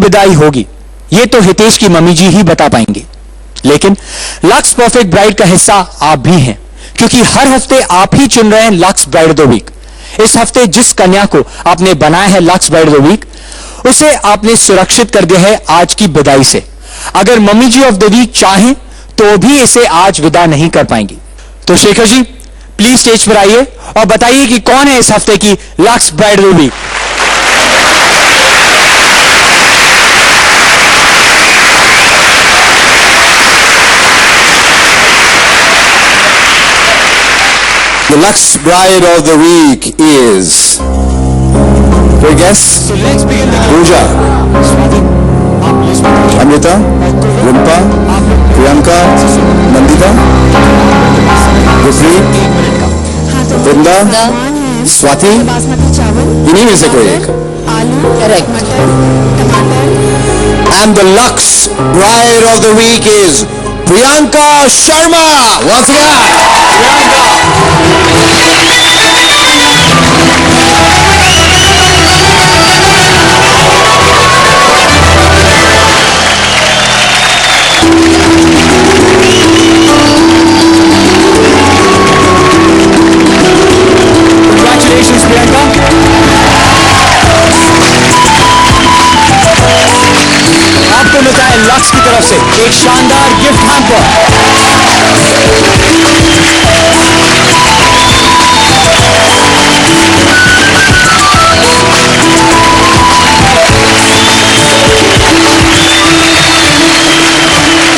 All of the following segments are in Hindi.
विदाई होगी ये तो हितेश की मम्मी जी ही बता पाएंगे, लेकिन लक्स परफेक्ट ब्राइड का हिस्सा आप भी हैं, क्योंकि हर हफ्ते आप ही चुन रहे हैं Lux bride of the week. इस हफ्ते जिस कन्या को आपने बनाया है Lux bride of the week, उसे आपने सुरक्षित कर दिया है आज की विदाई से। अगर mummy ji of the week चाहें तो भी इसे आज विदा नहीं कर पाएंगी। तो शेखर जी प्लीज स्टेज पर आइए और बताइए कि कौन है इस हफ्ते की Lux bride of the week. The Lux Bride of the Week is, your guess? So let's begin with Pooja, Amrita, Rimpa, Priyanka, Nandita, Gurpreet, Vrinda, Swati, इन्हीं में से कोई एक। Correct. And the Lux Bride of the Week is Priyanka Sharma. Once again, Congratulations Priyanka। आपको मिलता है लक्स की तरफ से एक शानदार gift hamper.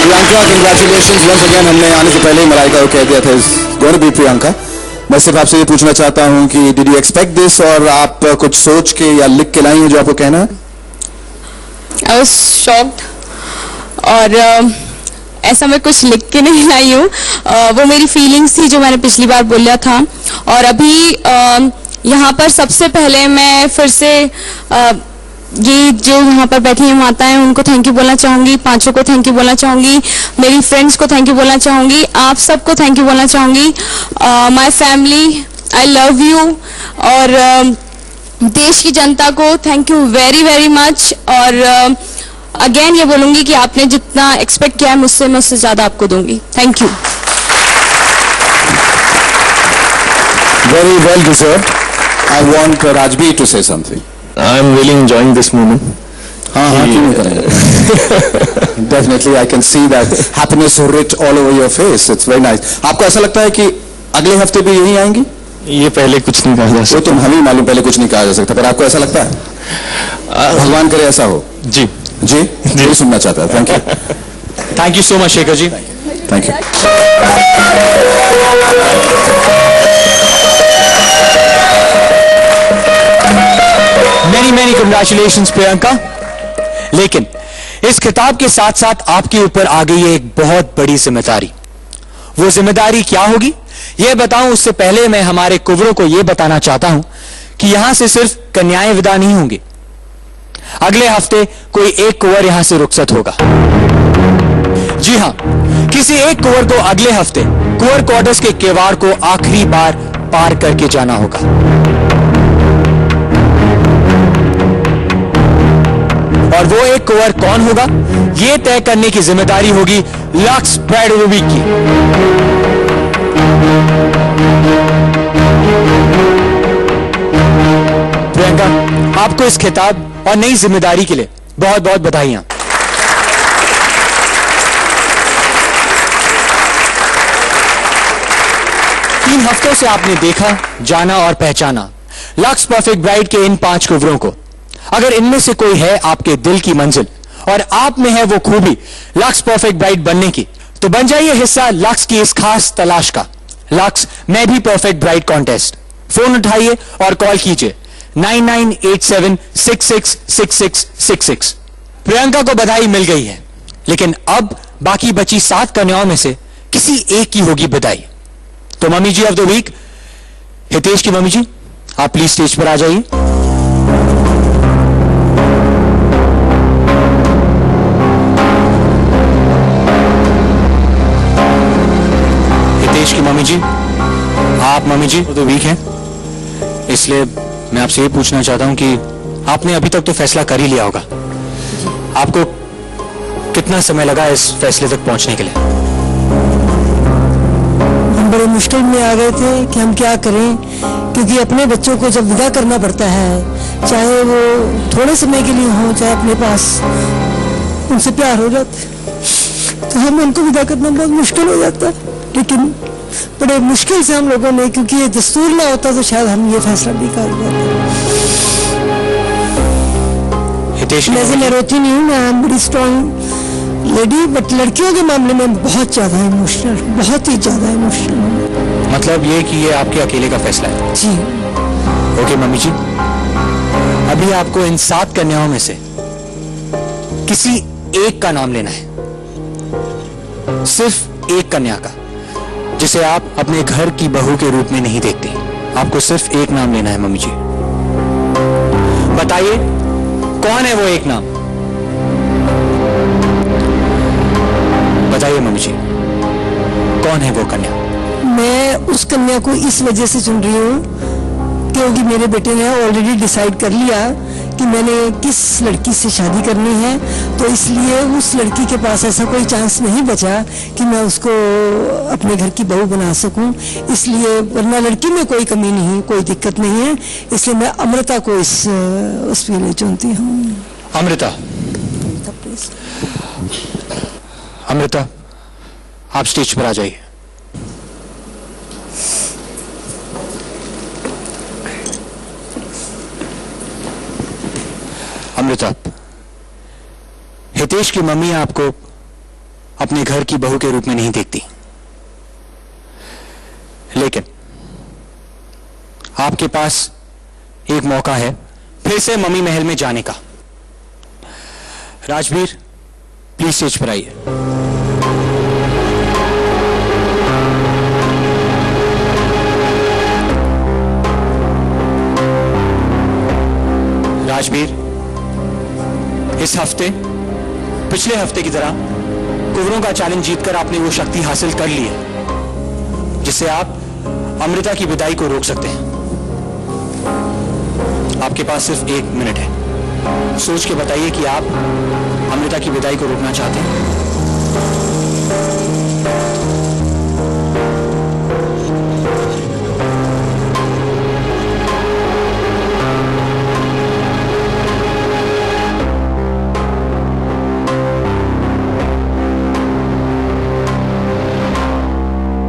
Priyanka congratulations once again. हमने आने से पहले ही मलाइका को कह दिया था is going to be Priyanka. मैं सिर्फ आपसे ये पूछना चाहता हूं कि डिड यू एक्सपेक्ट दिस, और आप कुछ सोच के या लिख के लाई हैं जो आपको कहना है? I was shocked और ऐसा मैं कुछ लिख के नहीं लाई हूँ। वो मेरी फीलिंग्स थी जो मैंने पिछली बार बोला था। और अभी यहाँ पर सबसे पहले मैं फिर से ये जो यहाँ पर बैठी हैं माताएं उनको थैंक यू बोलना चाहूँगी, पांचों को थैंक यू बोलना चाहूँगी, मेरी फ्रेंड्स को थैंक यू बोलना चाहूँगी, आप सबको थैंक यू बोलना चाहूँगी। My family, I love you. और देश की जनता को thank you very very much. और अगेन ये बोलूँगी कि आपने जितना एक्सपेक्ट किया है मुझसे, मैं उससे ज़्यादा आपको दूंगी। Thank you. Very well deserved. I want Rajbir to say something. I'm really enjoying this moment. हाँ क्यों नहीं करेंगे? Definitely, I can see that happiness writ all over your face. It's very nice. आपको ऐसा लगता है कि अगले हफ्ते भी यही आएंगी? ये पहले कुछ नहीं कहा जा वो सकता। तुम हमें मालूम, पहले कुछ नहीं कहा जा सकता, पर आपको ऐसा लगता है? भगवान करे ऐसा हो। जी जी जी सुनना चाहता है। Thank you. Thank you so much Shekhar ji. Thank you. Many many congratulations Priyanka. लेकिन इस खिताब के साथ साथ आपके ऊपर आ गई है एक बहुत बड़ी जिम्मेदारी। वो जिम्मेदारी क्या होगी यह बताऊं उससे पहले मैं हमारे कुंवरों को यह बताना चाहता हूं कि यहां से सिर्फ कन्याएं विदा नहीं होंगी। अगले हफ्ते कोई एक कुंवर यहां से रुखसत होगा। जी हां, किसी एक कुंवर को अगले हफ्ते कुंवर क्वार्टर्स के केवाड़ को आखिरी बार पार करके जाना होगा। और वो एक कुंवर कौन होगा यह तय करने की जिम्मेदारी होगी Lux bride of the week की। प्रियंका, आपको इस खिताब और नई जिम्मेदारी के लिए बहुत बहुत बधाइयां। तीन हफ्तों से आपने देखा, जाना और पहचाना लक्स परफेक्ट ब्राइड के इन 5 कुंवरों को। अगर इनमें से कोई है आपके दिल की मंजिल और आप में है वो खूबी लक्स परफेक्ट ब्राइड बनने की, तो बन जाइए हिस्सा लक्स की इस खास तलाश का, लक्स मैं भी परफेक्ट ब्राइड कॉन्टेस्ट। फोन उठाइए और कॉल कीजिए 9987666666। प्रियंका को बधाई मिल गई है, लेकिन अब बाकी बची 7 कन्याओं में से किसी एक की होगी बधाई। तो mummy ji of the week, Hitesh की मम्मी जी, आप प्लीज स्टेज पर आ जाइए। हितेश की मम्मी जी, आप mummy ji of the week हैं, इसलिए मैं आपसे ये पूछना चाहता हूं कि आपने अभी तक तो फैसला कर ही लिया होगा, आपको कितना समय लगा इस फैसले तक पहुंचने के लिए? हम बड़े मुश्किल में आ गए थे कि हम क्या करें, क्योंकि अपने बच्चों को जब विदा करना पड़ता है, चाहे वो थोड़े समय के लिए हो, चाहे अपने पास उनसे प्यार हो जाता है, तो हम उनको विदा करना बहुत मुश्किल हो जाता है। लेकिन बड़े मुश्किल से हम लोगों ने, क्योंकि ये दस्तूर ना होता तो शायद हम ये फैसला नहीं कर पाते। वैसे मैं रोती नहीं हूँ, मैं बड़ी स्ट्रॉन्ग लेडी, बट लड़कियों के मामले में बहुत ज्यादा इमोशनल, बहुत ही ज्यादा इमोशनल। मतलब ये कि ये आपके अकेले का फैसला है? जी। ओके मम्मी जी, अभी आपको इन 7 कन्याओं में से किसी एक का नाम लेना है, सिर्फ एक कन्या का, जिसे आप अपने घर की बहू के रूप में नहीं देखते। आपको सिर्फ एक नाम लेना है मम्मी जी। बताइए कौन है वो एक नाम? बताइए मम्मी जी, कौन है वो कन्या? मैं उस कन्या को इस वजह से चुन रही हूँ क्योंकि मेरे बेटे ने ऑलरेडी डिसाइड कर लिया कि मैंने किस लड़की से शादी करनी है, तो इसलिए उस लड़की के पास ऐसा कोई चांस नहीं बचा कि मैं उसको अपने घर की बहू बना सकूं। इसलिए, वरना लड़की में कोई कमी नहीं, कोई दिक्कत नहीं है, इसलिए मैं अमृता को उसके लिए चुनती हूँ। अमृता, अमृता आप स्टेज पर आ जाइए। अमृता, हितेश की मम्मी आपको अपने घर की बहू के रूप में नहीं देखती, लेकिन आपके पास एक मौका है फिर से मम्मी महल में जाने का। राजवीर प्लीज स्टेज पर आइए। राजवीर, इस हफ्ते पिछले हफ्ते की तरह कुंवरों का चैलेंज जीतकर आपने वो शक्ति हासिल कर ली है जिससे आप अमृता की विदाई को रोक सकते हैं। आपके पास सिर्फ 1 मिनट है, सोच के बताइए कि आप अमृता की विदाई को रोकना चाहते हैं।